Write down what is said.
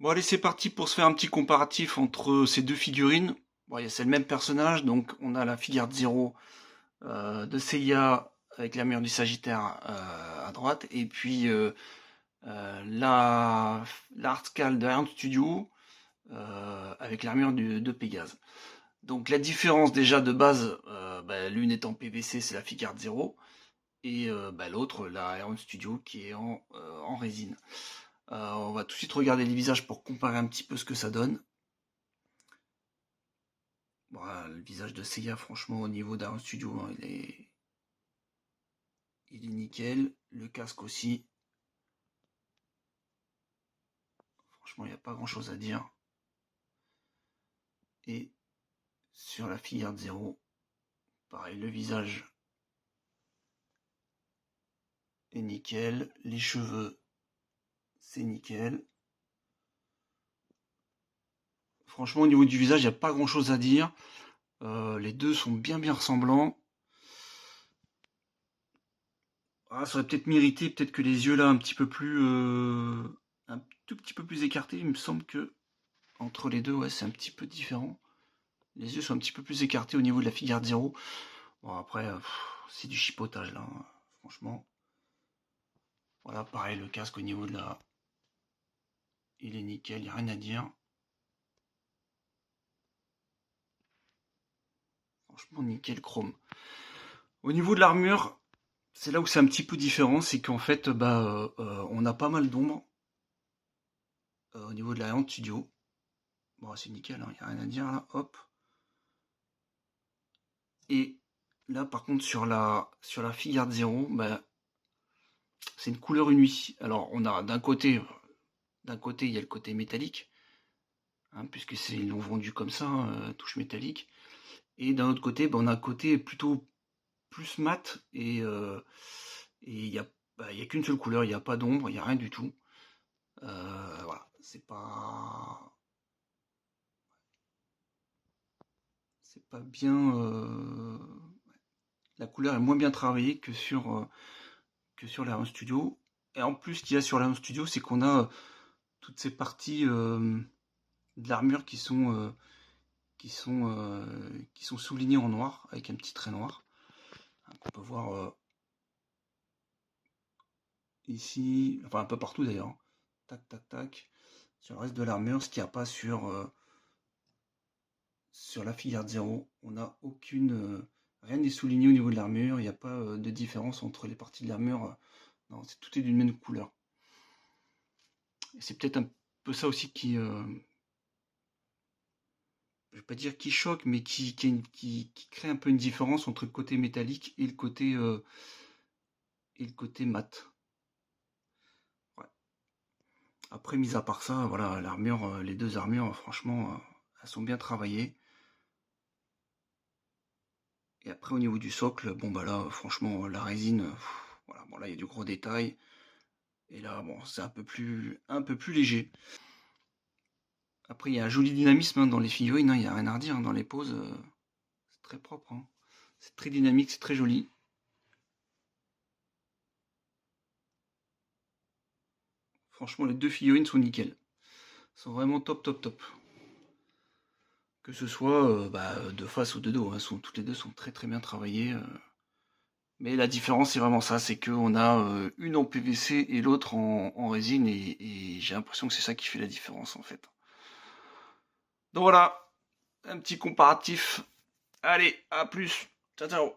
Bon allez, c'est parti pour se faire un petit comparatif entre ces deux figurines. Bon, c'est le même personnage, donc on a la Figuarts Zero de Seiya avec l'armure du Sagittaire à droite, et puis la Artscal de Iron Studio avec l'armure de Pégase. Donc la différence déjà de base, l'une est en PVC, c'est la Figuarts Zero, et l'autre, la Iron Studio, qui est en résine. On va tout de suite regarder les visages pour comparer un petit peu ce que ça donne. Voilà, le visage de Seiya, franchement, au niveau d'Iron Studio, hein, il est nickel. Le casque aussi. Franchement, il n'y a pas grand chose à dire. Et sur la Figuarts Zero, pareil, le visage est nickel. Les cheveux, c'est nickel. Franchement, au niveau du visage, il n'y a pas grand chose à dire. Les deux sont bien ressemblants. Ah, ça aurait peut-être mérité, peut-être que les yeux là un petit peu plus, un tout petit peu plus écartés. Il me semble que entre les deux, ouais, c'est un petit peu différent. Les yeux sont un petit peu plus écartés au niveau de la Figuarts Zero. Bon après, c'est du chipotage là, hein, franchement. Voilà, pareil, le casque au niveau de la, il est nickel, il n'y a rien à dire. Franchement, nickel chrome. Au niveau de l'armure, c'est là où c'est un petit peu différent, c'est qu'en fait, on a pas mal d'ombre au niveau de la Iron Studio. Bon, c'est nickel, il n'y a rien à dire là, hop. Et là, par contre, sur la Figuarts Zero, c'est une couleur unie. Alors, on a d'un côté, il y a le côté métallique, hein, puisque ils l'ont vendu comme ça, hein, touche métallique. Et d'un autre côté, on a un côté plutôt plus mat, et il y a qu'une seule couleur, il n'y a pas d'ombre, il n'y a rien du tout. Voilà, c'est pas bien. La couleur est moins bien travaillée que sur l'Iron Studio. Et en plus, ce qu'il y a sur l'Iron Studio, c'est qu'on a toutes ces parties de l'armure qui sont soulignées en noir avec un petit trait noir, hein, qu'on peut voir ici, enfin un peu partout d'ailleurs. Tac, tac, tac. Sur le reste de l'armure, ce qu'il n'y a pas sur la Figuarts Zero. On n'a rien n'est souligné au niveau de l'armure, il n'y a pas de différence entre les parties de l'armure. Non, tout est d'une même couleur. Et c'est peut-être un peu ça aussi qui, je vais pas dire qui choque, mais qui crée un peu une différence entre le côté métallique et le côté mat. Ouais. Après, mis à part ça, voilà, l'armure, les deux armures, franchement, elles sont bien travaillées. Et après, au niveau du socle, bon bah là, franchement, la résine, voilà, bon là, il y a du gros détail. Et là, bon, c'est un peu plus léger. Après, il y a un joli dynamisme, hein, dans les figurines, hein, il n'y a rien à redire, hein, dans les poses, c'est très propre, hein. C'est très dynamique, c'est très joli. Franchement, les deux figurines sont nickel. Sont vraiment top, top, top. Que ce soit de face ou de dos, hein, toutes les deux sont très bien travaillées. Mais la différence, c'est vraiment ça, c'est qu'on a une en PVC et l'autre en résine, et j'ai l'impression que c'est ça qui fait la différence en fait. Donc voilà, un petit comparatif. Allez, à plus. Ciao, ciao.